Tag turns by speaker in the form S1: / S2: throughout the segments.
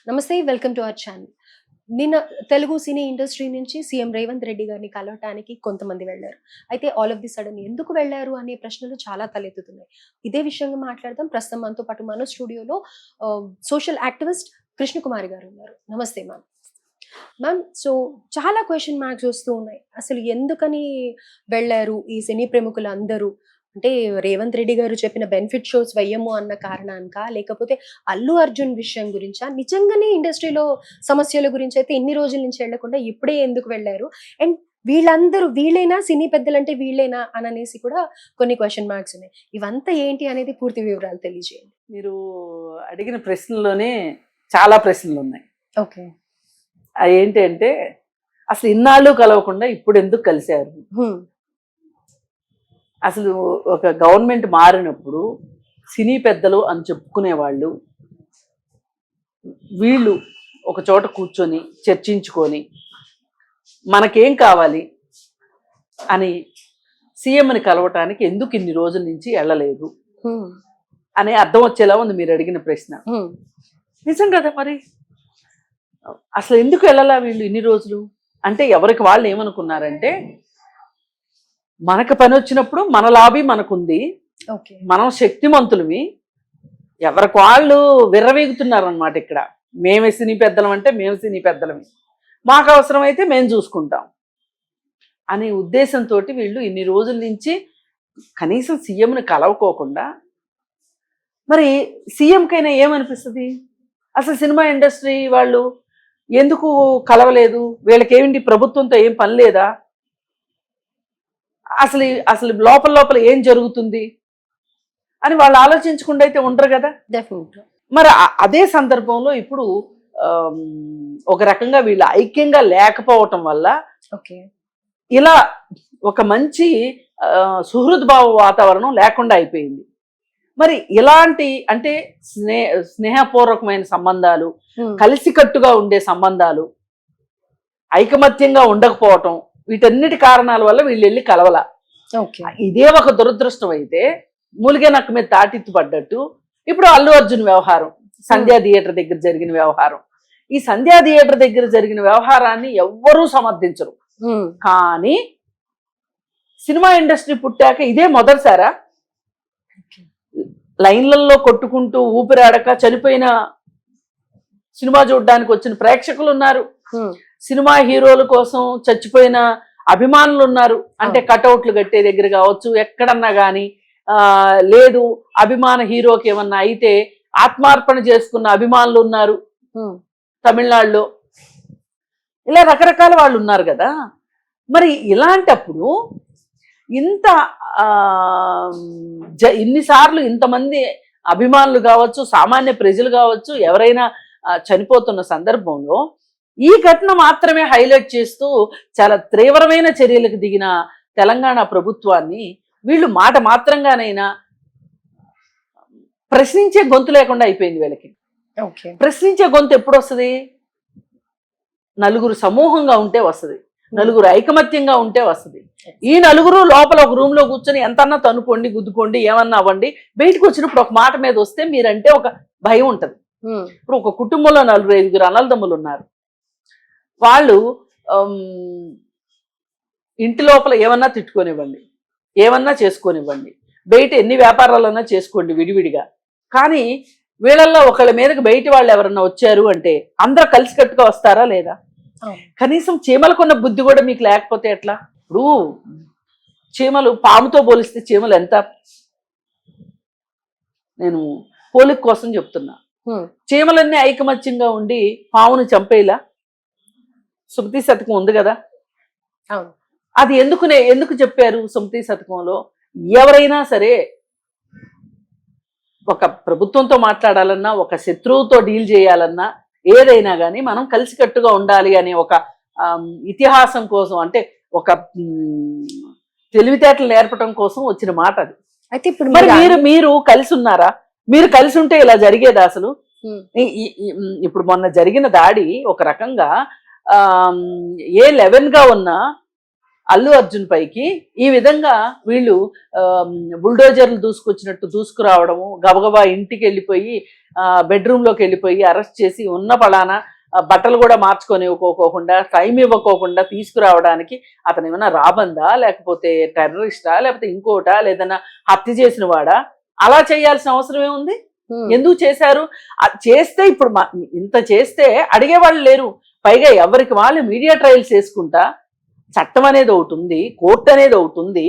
S1: నమస్తే, welcome to our channel. నిన్న Telugu cine industry నుంచి సీఎం రేవంత్ రెడ్డి గారిని కలవటానికి కొంతమంది వెళ్లారు. అయితే ఆల్ ఆఫ్ ది సడన్ ఎందుకు వెళ్లారు అనే ప్రశ్నలు చాలా తలెత్తుతున్నాయి. ఇదే విషయంగా మాట్లాడదాం. ప్రస్తుతం మనతో పాటు మన స్టూడియోలో సోషల్ యాక్టివిస్ట్ కృష్ణకుమారి గారు ఉన్నారు. నమస్తే మ్యామ్. మ్యామ్, సో చాలా క్వశ్చన్ మార్క్స్ వస్తూ ఉన్నాయి. అసలు ఎందుకని వెళ్లారు ఈ సినీ ప్రముఖులు అందరూ? అంటే రేవంత్ రెడ్డి గారు చెప్పిన బెనిఫిట్ షోస్ వెయ్యము అన్న కారణానికా, లేకపోతే అల్లు అర్జున్ విషయం గురించా, నిజంగానే ఇండస్ట్రీలో సమస్యల గురించి అయితే ఇన్ని రోజుల నుంచి వెళ్లకుండా ఇప్పుడే ఎందుకు వెళ్లారు? అండ్ వీళ్ళందరూ వీళ్ళేనా, సినీ పెద్దలంటే వీళ్ళేనా అని అనేసి కూడా కొన్ని క్వశ్చన్ మార్క్స్ ఉన్నాయి. ఇవంతా ఏంటి అనేది పూర్తి వివరాలు తెలియజేయండి.
S2: మీరు అడిగిన ప్రశ్నలోనే చాలా ప్రశ్నలు ఉన్నాయి.
S1: ఓకే.
S2: అవి ఏంటి అంటే, అసలు ఇన్నాళ్ళు కలవకుండా ఇప్పుడు ఎందుకు కలిశారు? అసలు ఒక గవర్నమెంట్ మారినప్పుడు సినీ పెద్దలు అని చెప్పుకునే వాళ్ళు వీళ్ళు ఒక చోట కూర్చొని చర్చించుకొని మనకేం కావాలి అని సీఎంని కలవటానికి ఎందుకు ఇన్ని రోజుల నుంచి వెళ్ళలేదు అనే అర్థం వచ్చేలా ఉంది మీరు అడిగిన ప్రశ్న. నిజం కదా మరి. అసలు ఎందుకు వెళ్ళాలా వీళ్ళు ఇన్ని రోజులు అంటే, ఎవరికి వాళ్ళు ఏమనుకున్నారంటే, మనకు పని వచ్చినప్పుడు మన లాబీ మనకుంది, మనం శక్తిమంతులమి, ఎవరికి వాళ్ళు విర్రవీగుతున్నారు అనమాట. ఇక్కడ మేమే సినీ పెద్దలం అంటే మేము సినీ పెద్దలమి, మాకు అవసరమైతే మేము చూసుకుంటాం అనే ఉద్దేశంతో వీళ్ళు ఇన్ని రోజుల నుంచి కనీసం సీఎంని కలవకోకుండా, మరి సీఎంకైనా ఏమనిపిస్తుంది? అసలు సినిమా ఇండస్ట్రీ వాళ్ళు ఎందుకు కలవలేదు? వీళ్ళకేమిటి ప్రభుత్వంతో ఏం పని లేదా? అసలు అసలు లోపల లోపల ఏం జరుగుతుంది అని వాళ్ళు ఆలోచించకుండా అయితే ఉండరు కదా.
S1: డెఫినెట్గా.
S2: మరి అదే సందర్భంలో ఇప్పుడు ఒక రకంగా వీళ్ళు ఐక్యంగా లేకపోవటం వల్ల ఇలా ఒక మంచి సుహృద్భావ వాతావరణం లేకుండా అయిపోయింది. మరి ఇలాంటి అంటే స్నేహపూర్వకమైన సంబంధాలు, కలిసికట్టుగా ఉండే సంబంధాలు, ఐకమత్యంగా ఉండకపోవటం, వీటన్నిటి కారణాల వల్ల వీళ్ళు వెళ్ళి కలవల. ఇదే ఒక దురదృష్టం అయితే, మూలిగే నక్క మీద తాటిత్తు పడ్డట్టు ఇప్పుడు అల్లు అర్జున్ వ్యవహారం, సంధ్యా థియేటర్ దగ్గర జరిగిన వ్యవహారం. ఈ సంధ్యా థియేటర్ దగ్గర జరిగిన వ్యవహారాన్ని ఎవ్వరూ సమర్థించరు. కానీ సినిమా ఇండస్ట్రీ పుట్టాక ఇదే మొదటిసారా లైన్లలో కొట్టుకుంటూ ఊపిరాడక చనిపోయిన సినిమా చూడడానికి వచ్చిన ప్రేక్షకులు ఉన్నారు, సినిమా హీరోల కోసం చచ్చిపోయిన అభిమానులు ఉన్నారు. అంటే కటౌట్లు కట్టే దగ్గర కావచ్చు, ఎక్కడన్నా కానీ లేదు అభిమాన హీరోకి ఏమన్నా అయితే ఆత్మార్పణ చేసుకున్న అభిమానులు ఉన్నారు తమిళనాడులో. ఇలా రకరకాల వాళ్ళు ఉన్నారు కదా. మరి ఇలాంటప్పుడు ఇంత ఇన్నిసార్లు ఇంతమంది అభిమానులు కావచ్చు, సామాన్య ప్రజలు కావచ్చు, ఎవరైనా చనిపోతున్న సందర్భంలో ఈ ఘటన మాత్రమే హైలైట్ చేస్తూ చాలా తీవ్రమైన చర్యలకు దిగిన తెలంగాణ ప్రభుత్వాన్ని వీళ్ళు మాట మాత్రంగానైనా ప్రశ్నించే గొంతు లేకుండా అయిపోయింది వీళ్ళకి. ప్రశ్నించే గొంతు ఎప్పుడు వస్తుంది? నలుగురు సమూహంగా ఉంటే వస్తుంది, నలుగురు ఐకమత్యంగా ఉంటే వస్తుంది. ఈ నలుగురు లోపల ఒక రూమ్ లో కూర్చొని ఎంతన్నా తనుకోండి, గుద్దుకోండి, ఏమన్నా అవ్వండి, బయటకు వచ్చినప్పుడు ఒక మాట మీద వస్తే మీరంటే ఒక భయం ఉంటుంది. ఇప్పుడు ఒక కుటుంబంలో 4-5 అన్నదమ్ములు ఉన్నారు. వాళ్ళు ఇంటి లోపల ఏమన్నా తిట్టుకోనివ్వండి, ఏమన్నా చేసుకోనివ్వండి, బయట ఎన్ని వ్యాపారాలన్నా చేసుకోండి విడివిడిగా, కానీ వీళ్ళల్లో ఒకళ్ళ మీదకి బయట వాళ్ళు ఎవరన్నా వచ్చారు అంటే అందరూ కలిసికట్టుగా వస్తారా లేదా? కనీసం చీమలకున్న బుద్ధి కూడా మీకు లేకపోతే ఎట్లా? ఇప్పుడు చీమలు పాముతో పోలిస్తే చీమలు ఎంత, నేను పోలిక కోసం చెప్తున్నా, చీమలన్నీ ఐకమత్యంగా ఉండి పామును చంపేలా సుమతి శతకం ఉంది కదా. అది ఎందుకు చెప్పారు సుమతి శతకంలో? ఎవరైనా సరే ఒక ప్రభుత్వంతో మాట్లాడాలన్నా, ఒక శత్రువుతో డీల్ చేయాలన్నా, ఏదైనా కానీ మనం కలిసికట్టుగా ఉండాలి అనే ఒక ఇతిహాసం కోసం, అంటే ఒక తెలివితేటలు నేర్పడం కోసం వచ్చిన మాట అది. అయితే ఇప్పుడు మరి మీరు కలిసి ఉన్నారా? మీరు కలిసి ఉంటే ఇలా జరిగేది అసలు? ఇప్పుడు మొన్న జరిగిన దాడి ఒక రకంగా ఏ 11గా ఉన్నా అల్లు అర్జున్ పైకి ఈ విధంగా వీళ్ళు బుల్డోజర్లు దూసుకొచ్చినట్టు దూసుకురావడము, గబగబా ఇంటికి వెళ్ళిపోయి బెడ్రూమ్ లోకి వెళ్ళిపోయి అరెస్ట్ చేసి ఉన్న పలానా బట్టలు కూడా మార్చుకొని ఇవ్వకోకుండా, టైం ఇవ్వకోకుండా తీసుకురావడానికి అతను ఏమైనా రాబందా, లేకపోతే టెర్రరిస్టా, లేకపోతే ఇంకోటా, లేదన్నా హత్య చేసిన వాడా? అలా చేయాల్సిన అవసరం ఏముంది? ఎందుకు చేశారు? చేస్తే ఇప్పుడు ఇంత చేస్తే అడిగేవాళ్ళు లేరు. పైగా ఎవరికి వాళ్ళు మీడియా ట్రయల్స్ చేసుకుంటా, చట్టం అనేది ఒకటి ఉంది, కోర్టు అనేది ఒకటి ఉంది,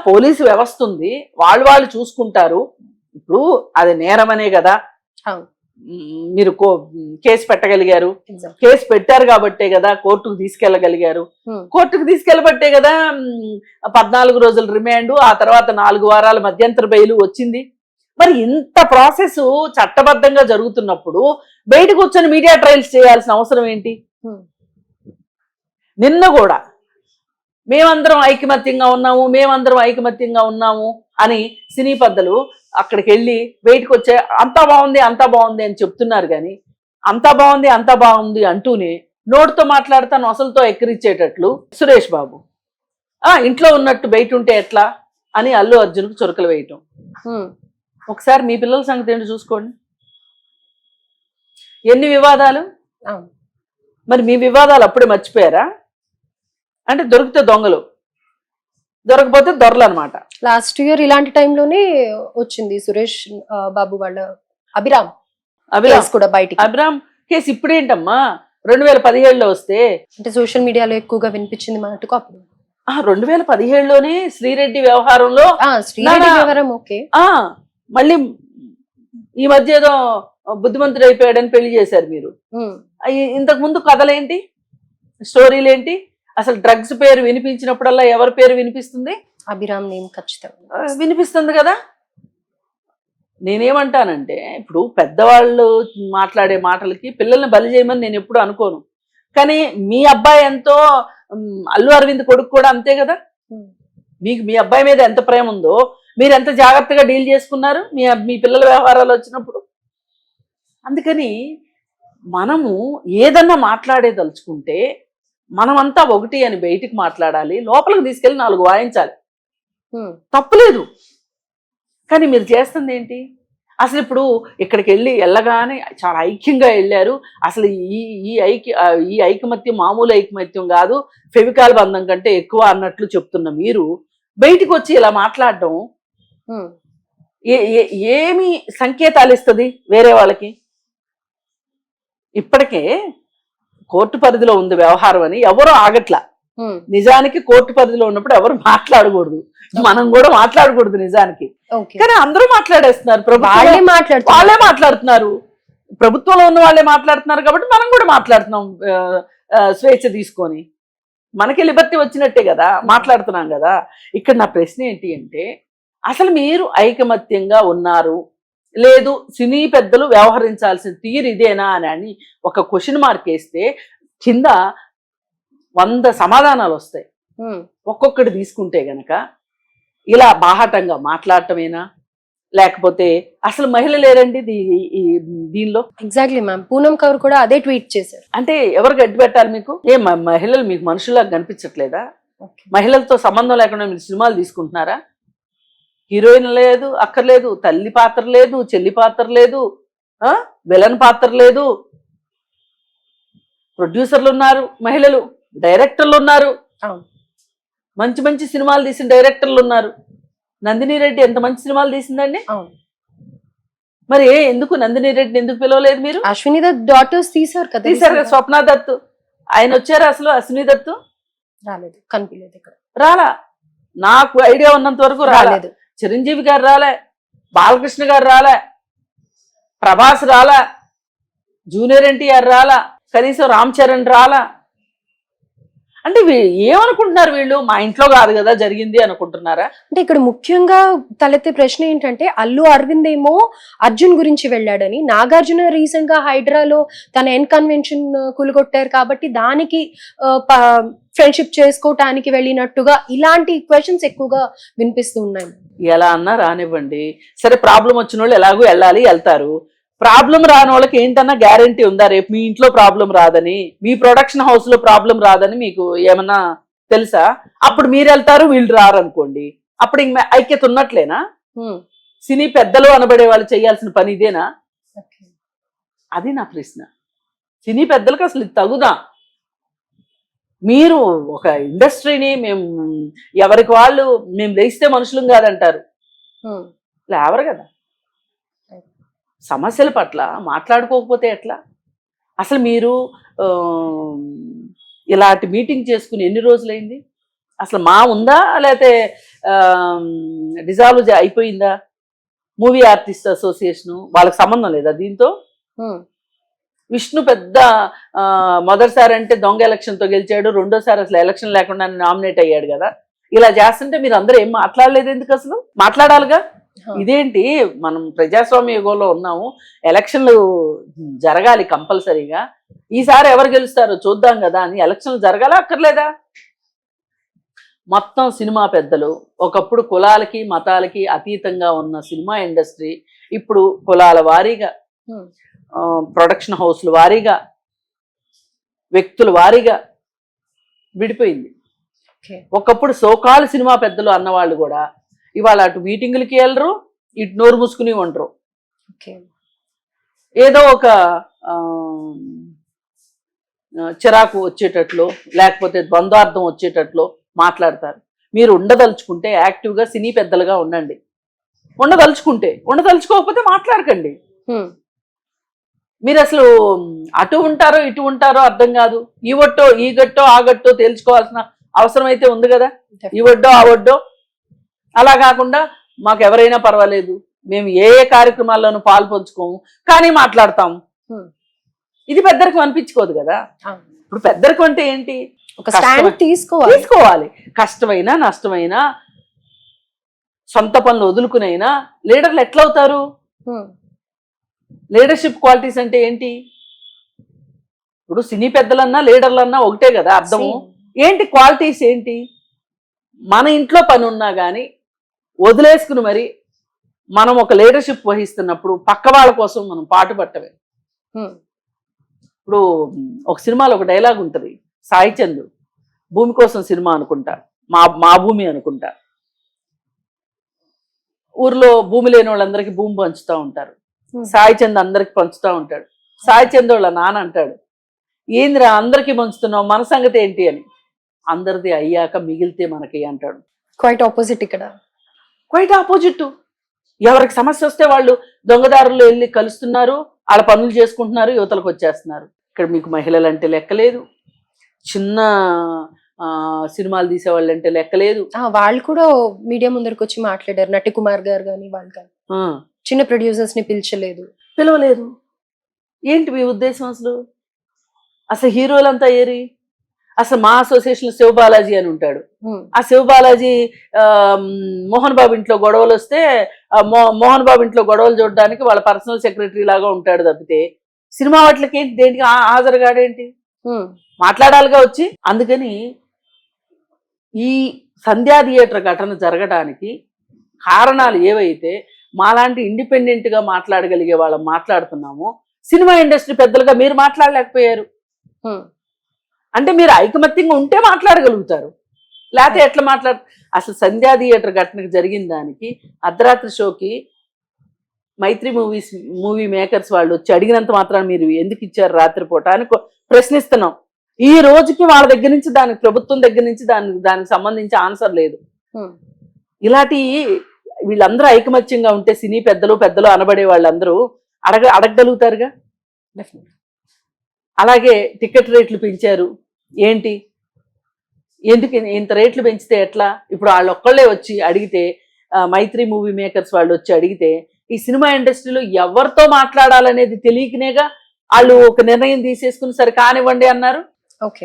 S2: పోలీసు వ్యవస్థ ఉంది, వాళ్ళు చూసుకుంటారు. ఇప్పుడు అది నేరమనే కదా మీరు కేసు పెట్టగలిగారు. కేసు పెట్టారు కాబట్టే కదా కోర్టుకు తీసుకెళ్లగలిగారు. కోర్టుకు తీసుకెళ్లబట్టే కదా 14 రోజుల రిమాండ్, ఆ తర్వాత 4 వారాల మధ్యంతర బెయిల్ వచ్చింది. మరి ఇంత ప్రాసెస్ చట్టబద్ధంగా జరుగుతున్నప్పుడు బయట కూర్చొని మీడియా ట్రయల్స్ చేయాల్సిన అవసరం ఏంటి? నిన్న కూడా మేమందరం ఐకమత్యంగా ఉన్నాము అని సినీ పెద్దలు అక్కడికి వెళ్ళి బయటకు వచ్చే అంతా బాగుంది అని చెప్తున్నారు. కానీ అంతా బాగుంది అంటూనే నోటితో మాట్లాడుతా నొసలతో ఎక్కిరిచ్చేటట్లు సురేష్ బాబు ఇంట్లో ఉన్నట్టు బయట ఉంటే ఎట్లా అని అల్లు అర్జున్కు చురకలు వేయటం. ఒకసారి మీ పిల్లల సంగతి ఏంటి చూసుకోండి. ఎన్ని వివాదాలు. మరి మీ వివాదాలు అప్పుడే మర్చిపోయారా? అంటే దొరికితే దొంగలు, దొరకపోతే దొరలు అనమాట.
S1: లాస్ట్ ఇయర్ ఇలాంటి టైంలోనే వచ్చింది సురేష్ బాబు వాళ్ళ అభిరామ్ కూడా బయటికి.
S2: అభిరామ్ కేసు ఇప్పుడేంటమ్మా 2017లో వస్తే, అంటే
S1: సోషల్ మీడియాలో ఎక్కువగా వినిపించింది మటుకు అప్పుడు
S2: 2017లోనే శ్రీరెడ్డి వ్యవహారంలో.
S1: శ్రీరెడ్డి వ్యవహారం ఓకే.
S2: మళ్ళీ ఈ మధ్య ఏదో బుద్ధిమంతుడు అయిపోయాడని పెళ్లి చేశారు మీరు. ఇంతకు ముందు కథలేంటి, స్టోరీలేంటి? అసలు డ్రగ్స్ పేరు వినిపించినప్పుడల్లా ఎవరి పేరు వినిపిస్తుంది?
S1: అభిరామ్ నేమ్ ఖచ్చితంగా
S2: వినిపిస్తుంది కదా. నేనేమంటానంటే ఇప్పుడు పెద్దవాళ్ళు మాట్లాడే మాటలకి పిల్లల్ని బలి చేయమని నేను ఎప్పుడు అనుకోను. కానీ మీ అబ్బాయి ఎంతో, అల్లు అరవింద్ కొడుకు కూడా అంతే కదా. మీకు మీ అబ్బాయి మీద ఎంత ప్రేమ ఉందో మీరు ఎంత జాగ్రత్తగా డీల్ చేసుకున్నారు మీ పిల్లల వ్యవహారాలు వచ్చినప్పుడు. అందుకని మనము ఏదన్నా మాట్లాడేదలుచుకుంటే మనమంతా ఒకటి అని బయటికి మాట్లాడాలి, లోపలికి తీసుకెళ్ళి 4 వాయించాలి, తప్పులేదు. కానీ మీరు చేస్తుంది ఏంటి? అసలు ఇప్పుడు ఇక్కడికి వెళ్ళగానే చాలా ఐక్యంగా వెళ్ళారు. అసలు ఈ ఐకమత్యం మామూలు ఐకమత్యం కాదు, ఫెవికాల్ బంధం కంటే ఎక్కువ అన్నట్లు చెప్తున్న మీరు బయటికి వచ్చి ఇలా మాట్లాడడం ఏమి సంకేతాలు ఇస్తుంది వేరే వాళ్ళకి? ఇప్పటికే కోర్టు పరిధిలో ఉంది వ్యవహారం అని ఎవరో ఆగట్లా. నిజానికి కోర్టు పరిధిలో ఉన్నప్పుడు ఎవరు మాట్లాడకూడదు, మనం కూడా మాట్లాడకూడదు నిజానికి. కానీ అందరూ మాట్లాడేస్తున్నారు, వాళ్ళే మాట్లాడుతున్నారు, ప్రభుత్వంలో ఉన్న వాళ్ళే మాట్లాడుతున్నారు కాబట్టి మనం కూడా మాట్లాడుతున్నాం స్వేచ్ఛ తీసుకొని. మనకి లిబర్టీ వచ్చినట్టే కదా మాట్లాడుతున్నాం కదా. ఇక్కడ నా ప్రశ్న ఏంటి అంటే, అసలు మీరు ఐకమత్యంగా ఉన్నారు లేదు, సినీ పెద్దలు వ్యవహరించాల్సిన తీరు ఇదేనా అని ఒక క్వశ్చన్ మార్క్ వేస్తే కింద 100 సమాధానాలు వస్తాయి. ఒక్కొక్కటి తీసుకుంటే గనక ఇలా బాహాటంగా మాట్లాడటమేనా, లేకపోతే అసలు మహిళ లేరండి దీనిలో?
S1: ఎగ్జాక్ట్లీ మ్యామ్, పూనం కౌర్ కూడా అదే ట్వీట్ చేశారు.
S2: అంటే ఎవరు గడ్డి పెట్టాలి మీకు? మహిళలు మీకు మనుషులకు కనిపించట్లేదా? మహిళలతో సంబంధం లేకుండా మీరు సినిమాలు తీసుకుంటున్నారా? హీరోయిన్ లేదు, అక్కర్లేదు, తల్లి పాత్ర లేదు, చెల్లి పాత్ర లేదు, విలన్ పాత్ర లేదు, ప్రొడ్యూసర్లు ఉన్నారు, మహిళలు డైరెక్టర్లు ఉన్నారు, మంచి మంచి సినిమాలు తీసిన డైరెక్టర్లు ఉన్నారు. నందిని రెడ్డి ఎంత మంచి సినిమాలు తీసిందండి. మరి ఎందుకు నందిని రెడ్డిని ఎందుకు పిలవలేదు మీరు?
S1: అశ్విని దత్ డాటర్స్ తీసారు కదా.
S2: స్వప్న దత్ ఆయన వచ్చారు, అసలు అశ్విని దత్
S1: రాలేదు, కనిపించలేదు ఇక్కడ.
S2: రాలా, నాకు ఐడియా ఉన్నంత వరకు రాలేదు. చిరంజీవి గారు రాలే, బాలకృష్ణ గారు రాలే, ప్రభాస్ రాలా, జూనియర్ ఎన్టీఆర్ రాలా, కనీసం రామ్ చరణ్ రాలా. అంటే ఏమనుకుంటున్నారు వీళ్ళు? మా ఇంట్లో కాదు కదా జరిగింది అనుకుంటున్నారా?
S1: అంటే ఇక్కడ ముఖ్యంగా తలెత్తే ప్రశ్న ఏంటంటే, అల్లు అరవింద్ ఏమో అర్జున్ గురించి వెళ్ళాడని, నాగార్జున రీసెంట్ గా హైడ్రాలో తన ఎన్ కన్వెన్షన్ కూలగొట్టారు కాబట్టి దానికి ఫ్రెండ్షిప్ చేసుకోవటానికి వెళ్ళినట్టుగా ఇలాంటి క్వశ్చన్స్ ఎక్కువగా వినిపిస్తూ ఉన్నాయి.
S2: ఎలా అన్నా రానివ్వండి, సరే ప్రాబ్లం వచ్చిన వాళ్ళు ఎలాగో వెళ్తారు. ప్రాబ్లం రాని వాళ్ళకి ఏంటన్నా గ్యారంటీ ఉందా రేపు మీ ఇంట్లో ప్రాబ్లం రాదని, మీ ప్రొడక్షన్ హౌస్ లో ప్రాబ్లం రాదని మీకు ఏమన్నా తెలుసా? అప్పుడు మీరు వెళ్తారు, వీళ్ళు రారు అనుకోండి, అప్పుడు ఇంక ఐక్యత ఉన్నట్లేనా? సినీ పెద్దలు అనబడే వాళ్ళు చేయాల్సిన పని ఇదేనా? అది నా ప్రశ్న. సినీ పెద్దలకు అసలు ఇది తగుదా? మీరు ఒక ఇండస్ట్రీని మేము ఎవరికి వాళ్ళు మేము లేస్తే మనుషులం కాదంటారు, లేవరు కదా. సమస్యల పట్ల మాట్లాడుకోకపోతే ఎట్లా? అసలు మీరు ఇలాంటి మీటింగ్ చేసుకుని ఎన్ని రోజులైంది? అసలు మా ఉందా, లేకపోతే డిజాల్వ్ అయిపోయిందా? మూవీ ఆర్టిస్ట్ అసోసియేషను వాళ్ళకి సంబంధం లేదా దీంతో? విష్ణు పెద్ద మొదటిసారి అంటే దొంగ ఎలక్షన్తో గెలిచాడు, రెండోసారి అసలు ఎలక్షన్ లేకుండా నామినేట్ అయ్యాడు కదా. ఇలా చేస్తుంటే మీరు అందరూ ఏం మాట్లాడలేదు ఎందుకు? అసలు మాట్లాడాలిగా. ఇదేంటి, మనం ప్రజాస్వామ్య యుగంలో ఉన్నాము, ఎలక్షన్లు జరగాలి కంపల్సరీగా. ఈసారి ఎవరు గెలుస్తారో చూద్దాం కదా అని ఎలక్షన్లు జరగాలా అక్కర్లేదా? మొత్తం సినిమా పెద్దలు, ఒకప్పుడు కులాలకి మతాలకి అతీతంగా ఉన్న సినిమా ఇండస్ట్రీ ఇప్పుడు కులాల వారీగా, ప్రొడక్షన్ హౌస్ల వారీగా, వ్యక్తుల వారీగా విడిపోయింది. ఒకప్పుడు సోకాలు సినిమా పెద్దలు అన్నవాళ్ళు కూడా ఇవాళ అటు మీటింగులకి వెళ్ళరు, ఇటు నోరు మూసుకుని ఉండరు. ఏదో ఒక చిరాకు వచ్చేటట్లు, లేకపోతే ద్వంద్వార్థం వచ్చేటట్లు మాట్లాడతారు. మీరు ఉండదలుచుకుంటే యాక్టివ్గా సినీ పెద్దలుగా ఉండండి. ఉండదలుచుకోకపోతే మాట్లాడకండి. మీరు అసలు అటు ఉంటారో ఇటు ఉంటారో అర్థం కాదు. ఈ ఒట్టో ఈ గట్టో ఆ గట్టో తేల్చుకోవాల్సిన అవసరం అయితే ఉంది కదా. ఈ ఒడ్డో ఆ ఒడ్డో అలా కాకుండా మాకు ఎవరైనా పర్వాలేదు, మేము ఏ కార్యక్రమాల్లోనూ పాలు పంచుకోము కానీ మాట్లాడతాము. ఇది పెద్దరికం అనిపించుకోదు కదా. ఇప్పుడు పెద్దరికం అంటే ఏంటి?
S1: ఒక స్టాండ్
S2: తీసుకోవాలి. కష్టమైనా నష్టమైనా సొంత పనులు వదులుకునైనా లీడర్లు ఎట్లా అవుతారు? లీడర్షిప్ క్వాలిటీస్ అంటే ఏంటి? ఇప్పుడు సినీ పెద్దలన్నా లీడర్లన్నా ఒకటే కదా అర్థము. ఏంటి క్వాలిటీస్ ఏంటి? మన ఇంట్లో పని ఉన్నా కానీ వదిలేసుకుని మరి మనం ఒక లీడర్షిప్ వహిస్తున్నప్పుడు పక్క వాళ్ళ కోసం మనం పాటుపట్టమే. ఇప్పుడు ఒక సినిమాలో ఒక డైలాగ్ ఉంటుంది, సాయి చంద్ భూమి కోసం సినిమా అనుకుంటా, మా భూమి అనుకుంటా. ఊర్లో భూమి లేని వాళ్ళందరికీ భూమి పంచుతూ ఉంటారు. సాయి చంద్ అందరికి పంచుతూ ఉంటాడు. సాయి చంద్ వాళ్ళ నాన్న అంటాడు, ఏందిరా అందరికీ పంచుతున్నావు, మన సంగతి ఏంటి అని. అందరిది అయ్యాక మిగిలితే మనకి అంటాడు.
S1: క్వైట్ ఆపోజిట్ ఇక్కడ.
S2: Quite opposite. ఎవరికి సమస్య వస్తే వాళ్ళు దొంగదారులు వెళ్ళి కలుస్తున్నారు, వాళ్ళ పనులు చేసుకుంటున్నారు, యువతలకు వచ్చేస్తున్నారు. ఇక్కడ మీకు మహిళలు అంటే లెక్కలేదు, చిన్న సినిమాలు తీసేవాళ్ళు అంటే లెక్కలేదు.
S1: వాళ్ళు కూడా మీడియా ముందరికి వచ్చి మాట్లాడారు, నటి కుమార్ గారు కానీ వాళ్ళు కానీ. చిన్న ప్రొడ్యూసర్స్ ని పిలవలేదు.
S2: ఏంటి మీ ఉద్దేశం? అసలు హీరోలంతా ఏరి? అసలు మా అసోసియేషన్ శివబాలాజీ అని ఉంటాడు. ఆ శివబాలాజీ మోహన్ బాబు ఇంట్లో గొడవలు వస్తే మోహన్ బాబు ఇంట్లో గొడవలు చూడడానికి వాళ్ళ పర్సనల్ సెక్రటరీ లాగా ఉంటాడు తప్పితే సినిమా వాటికి ఏంటి, దేనికి హాజరుగాడేంటి? మాట్లాడాలిగా వచ్చి. అందుకని ఈ సంధ్యా థియేటర్ ఘటన జరగడానికి కారణాలు ఏవైతే మాలాంటి ఇండిపెండెంట్ గా మాట్లాడగలిగే వాళ్ళం మాట్లాడుతున్నామో, సినిమా ఇండస్ట్రీ పెద్దలుగా మీరు మాట్లాడలేకపోయారు. అంటే మీరు ఐకమత్యంగా ఉంటే మాట్లాడగలుగుతారు, లేకపోతే ఎట్లా అసలు సంధ్యా థియేటర్ ఘటనకు జరిగిన దానికి అర్ధరాత్రి షోకి మైత్రి మూవీ మేకర్స్ వాళ్ళు వచ్చి అడిగినంత మాత్రాన మీరు ఎందుకు ఇచ్చారు రాత్రిపూట అని ప్రశ్నిస్తున్నాం. ఈ రోజుకి వాళ్ళ దగ్గర నుంచి దానికి ప్రభుత్వం దగ్గర నుంచి దానికి సంబంధించి ఆన్సర్ లేదు. ఇలాంటి వీళ్ళందరూ ఐకమత్యంగా ఉంటే సినీ పెద్దలు అనబడే వాళ్ళందరూ అడగగలుగుతారుగా. అలాగే టికెట్ రేట్లు పెంచారు ఏంటి, ఎందుకు ఇంత రేట్లు పెంచితే ఎట్లా? ఇప్పుడు వాళ్ళు ఒక్కళ్ళే వచ్చి అడిగితే, మైత్రి మూవీ మేకర్స్ వాళ్ళు వచ్చి అడిగితే ఈ సినిమా ఇండస్ట్రీలో ఎవరితో మాట్లాడాలనేది తెలియకనేగా వాళ్ళు ఒక నిర్ణయం తీసేసుకుని సరే కానివ్వండి అన్నారు.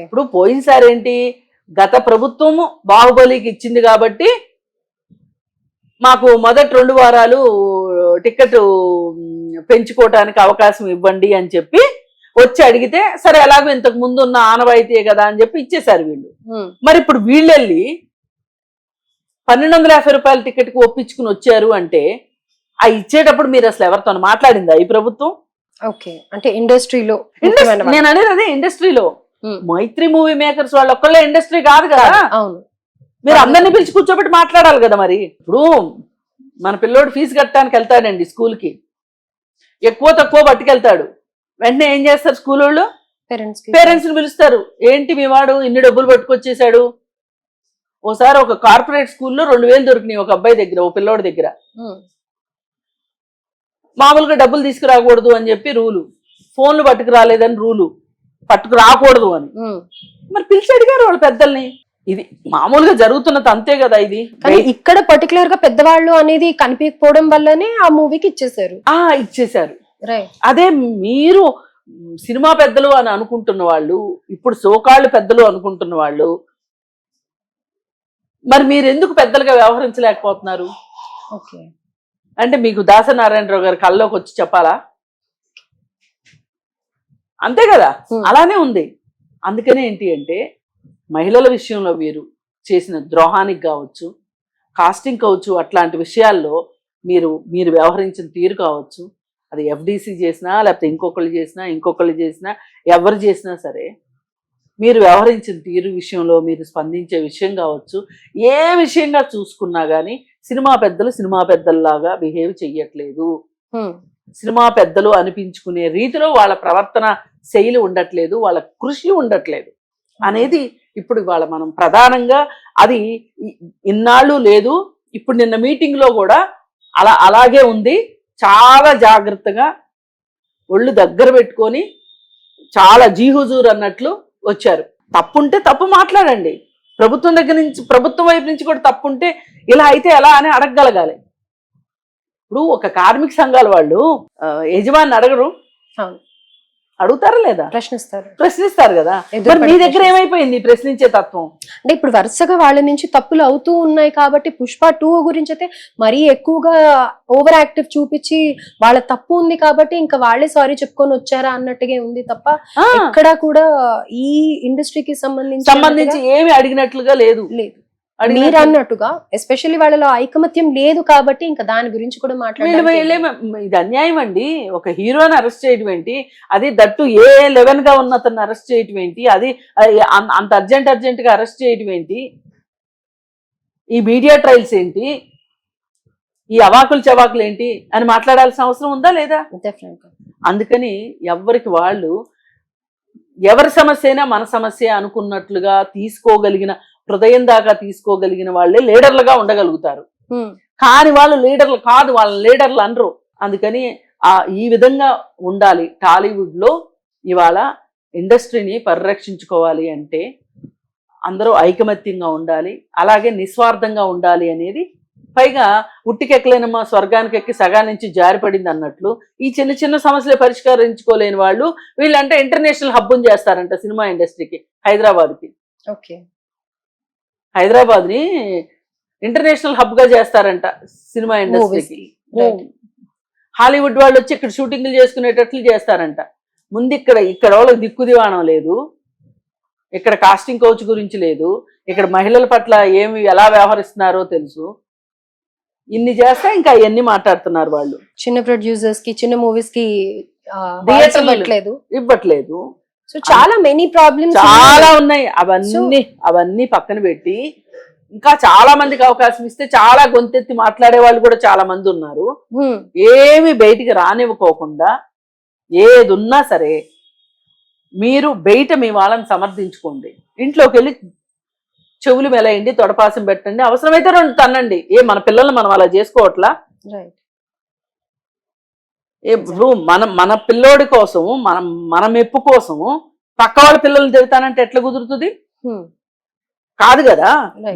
S2: ఇప్పుడు పోయినసారి ఏంటి, గత ప్రభుత్వము బాహుబలికి ఇచ్చింది కాబట్టి మాకు మొదటి 2 వారాలు టికెట్ పెంచుకోవటానికి అవకాశం ఇవ్వండి అని చెప్పి వచ్చి అడిగితే సరే ఎలాగో ఇంతకు ముందు ఉన్న ఆనవాయితీయే కదా అని చెప్పి ఇచ్చేశారు వీళ్ళు. మరి ఇప్పుడు వీళ్ళు వెళ్ళి 1250 రూపాయల టికెట్కి ఒప్పించుకుని వచ్చారు అంటే ఆ ఇచ్చేటప్పుడు మీరు అసలు ఎవరితో మాట్లాడిందా ఈ ప్రభుత్వం?
S1: అంటే ఇండస్ట్రీలో
S2: నేను అనేది అదే ఇండస్ట్రీలో మైత్రి మూవీ మేకర్స్ వాళ్ళు ఒక్కళ్ళే ఇండస్ట్రీ కాదు కదా,
S1: అవును.
S2: మీరు అందరినీ పిలిచి కూర్చోబెట్టి మాట్లాడాలి కదా. మరి ఇప్పుడు మన పిల్లోడు ఫీజు కట్టడానికి వెళ్తాడండి స్కూల్కి, ఎక్కువ తక్కువ పట్టుకెళ్తాడు, వెంటనే ఏం చేస్తారు స్కూల్ వాళ్ళు? పేరెంట్స్ ని పిలుస్తారు. ఏంటి మీ వాడు ఇన్ని డబ్బులు పట్టుకొచ్చేసాడు? ఓసారి ఒక కార్పొరేట్ స్కూల్లో 2000 దొరికినాయి ఒక అబ్బాయి దగ్గర, ఓ పిల్లోడి దగ్గర. మామూలుగా డబ్బులు తీసుకురాకూడదు అని చెప్పి రూలు, ఫోన్లు పట్టుకు రాలేదని రూలు, పట్టుకు రాకూడదు అని. మరి పిలిచి అడిగారు వాళ్ళ పెద్దల్ని. ఇది మామూలుగా జరుగుతున్నది అంతే కదా. ఇది
S1: ఇక్కడ పర్టికులర్ గా పెద్దవాళ్ళు అనేది కనిపించకపోవడం వల్లనే ఆ మూవీకి ఇచ్చేసారు.
S2: ఇచ్చేసారు. అదే మీరు సినిమా పెద్దలు అని అనుకుంటున్న వాళ్ళు, ఇప్పుడు సోకాళ్ళు పెద్దలు అనుకుంటున్న వాళ్ళు, మరి మీరు ఎందుకు పెద్దలుగా వ్యవహరించలేకపోతున్నారు? అంటే మీకు దాసనారాయణరావు గారి కళ్ళలోకి వచ్చి చెప్పాలా? అంతే కదా, అలానే ఉంది. అందుకనే ఏంటి అంటే మహిళల విషయంలో మీరు చేసిన ద్రోహానికి కావచ్చు, కాస్టింగ్ కావచ్చు, అట్లాంటి విషయాల్లో మీరు వ్యవహరించిన తీరు కావచ్చు, అది ఎఫ్డిసి చేసినా లేకపోతే ఇంకొకళ్ళు చేసినా ఎవరు చేసినా సరే, మీరు వ్యవహరించిన తీరు విషయంలో మీరు స్పందించే విషయం కావచ్చు, ఏ విషయంగా చూసుకున్నా కానీ సినిమా పెద్దల్లాగా బిహేవ్ చెయ్యట్లేదు. సినిమా పెద్దలు అనిపించుకునే రీతిలో వాళ్ళ ప్రవర్తన శైలి ఉండట్లేదు, వాళ్ళ కృషి ఉండట్లేదు అనేది ఇప్పుడు వాళ్ళ మనం ప్రధానంగా అది ఇన్నాళ్ళు లేదు. ఇప్పుడు నిన్న మీటింగ్ లో కూడా అలాగే ఉంది. చాలా జాగ్రత్తగా ఒళ్ళు దగ్గర పెట్టుకొని చాలా జీహుజూర్ అన్నట్లు వచ్చారు. తప్పుంటే తప్పు మాట్లాడండి. ప్రభుత్వం వైపు నుంచి కూడా తప్పుంటే ఇలా అయితే ఎలా అని అడగగలగాలి. ఇప్పుడు ఒక కార్మిక సంఘాల వాళ్ళు యజమాని అడగరు, అడుగుతారా లేదా? ప్రశ్నిస్తారు కదా. మరి మీ దగ్గర ఏమైపోయింది ప్రశ్నించే తత్వం?
S1: అంటే ఇప్పుడు వరుసగా వాళ్ళ నుంచి తప్పులు అవుతూ ఉన్నాయి కాబట్టి పుష్ప 2 గురించి అయితే మరీ ఎక్కువగా ఓవర్ యాక్టివ్ చూపించి వాళ్ళ తప్పు ఉంది కాబట్టి ఇంకా వాళ్ళే సారీ చెప్పుకొని వచ్చారా అన్నట్టుగా ఉంది తప్ప ఎక్కడ కూడా ఈ ఇండస్ట్రీకి సంబంధించి
S2: ఏమి అడిగినట్లుగా లేదు.
S1: మీరు అన్నట్టుగా ఎస్పెషల్లీ వాళ్ళలో ఐకమత్యం లేదు కాబట్టి ఇంకా దాని గురించి కూడా మాట్లాడాలి.
S2: ఇది అన్యాయం అండి. ఒక హీరోని అరెస్ట్ చేయడం ఏంటి, అది దట్టు A11 గా ఉన్న అతన్ని అరెస్ట్ చేయడం ఏంటి, అది అంత అర్జెంట్ గా అరెస్ట్ చేయడం ఏంటి, ఈ మీడియా ట్రయల్స్ ఏంటి, ఈ అవాకులు చవాకులు ఏంటి అని మాట్లాడాల్సిన అవసరం ఉందా లేదా? అందుకని ఎవరికి వాళ్ళు ఎవరి సమస్య అయినా మన సమస్య అనుకున్నట్లుగా తీసుకోగలిగిన, హృదయం దాకా తీసుకోగలిగిన వాళ్ళే లీడర్లుగా ఉండగలుగుతారు. కాని వాళ్ళు లీడర్లు కాదు, వాళ్ళ లీడర్లు అనరు. అందుకని ఈ విధంగా ఉండాలి. టాలీవుడ్ లో ఇవాళ ఇండస్ట్రీని పరిరక్షించుకోవాలి అంటే అందరూ ఐకమత్యంగా ఉండాలి, అలాగే నిస్వార్థంగా ఉండాలి అనేది. పైగా ఉట్టికెక్కలేనమ్మా స్వర్గానికి ఎక్కి సగా నుంచి జారిపడింది అన్నట్లు ఈ చిన్న చిన్న సమస్యలు పరిష్కరించుకోలేని వాళ్ళు వీళ్ళంటే ఇంటర్నేషనల్ హబ్బుని చేస్తారంట సినిమా ఇండస్ట్రీకి. హైదరాబాద్ ని ఇంటర్నేషనల్ హబ్ గా చేస్తారంట సినిమా ఇండస్ట్రీకి. హాలీవుడ్ వాళ్ళు వచ్చి ఇక్కడ షూటింగ్లు చేసుకునేటట్లు చేస్తారంట. ముందు ఇక్కడ వాళ్ళకి దిక్కు దివాణం లేదు, ఇక్కడ కాస్టింగ్ కోచ్ గురించి లేదు, ఇక్కడ మహిళల పట్ల ఎలా వ్యవహరిస్తున్నారో తెలుసు. ఇన్ని చేస్తా ఇంకా అవన్నీ మాట్లాడుతున్నారు వాళ్ళు.
S1: చిన్న ప్రొడ్యూసర్స్ కి, చిన్న మూవీస్ కి
S2: ఇవ్వట్లేదు.
S1: సో చాలా మెనీ ప్రాబ్లమ్స్
S2: చాలా ఉన్నాయి. అవన్నీ పక్కన పెట్టి ఇంకా చాలా మందికి అవకాశం ఇస్తే చాలా గొంతెత్తి మాట్లాడే వాళ్ళు కూడా చాలా మంది ఉన్నారు. ఏమి బయటికి రానివ్వకోకుండా ఏదున్నా సరే మీరు బయట మీ వాళ్ళని సమర్థించుకోండి. ఇంట్లోకి వెళ్ళి చెవులు మెలయండి, తొడపాసం పెట్టండి, అవసరమైతే 2 తన్నండి. మన పిల్లల్ని మనం అలా చేసుకోవట్లా? మన పిల్లోడి కోసము, మన మెప్పు కోసము పక్క వాళ్ళ పిల్లల్ని తిడతానంటే ఎట్లా కుదురుతుంది? కాదు కదా.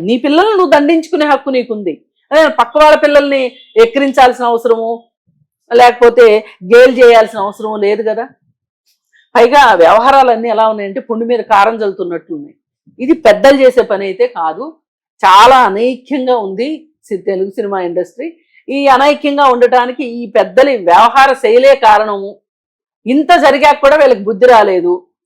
S2: నీ పిల్లల్ని నువ్వు దండించుకునే హక్కు నీకుంది. అదే పక్క వాళ్ళ పిల్లల్ని ఎక్కిరించాల్సిన అవసరము లేకపోతే గేలు చేయాల్సిన అవసరం లేదు కదా. పైగా వ్యవహారాలన్నీ ఎలా ఉన్నాయంటే పుండు మీద కారం జల్లుతున్నట్లున్నాయి. ఇది పెద్దలు చేసే పని అయితే కాదు. చాలా అనైక్యంగా ఉంది తెలుగు సినిమా ఇండస్ట్రీ. ఈ అనైక్యంగా ఉండటానికి ఈ పెద్దలి వ్యవహార శైలే కారణము. ఇంత జరిగాక కూడా వీళ్ళకి బుద్ధి రాలేదు.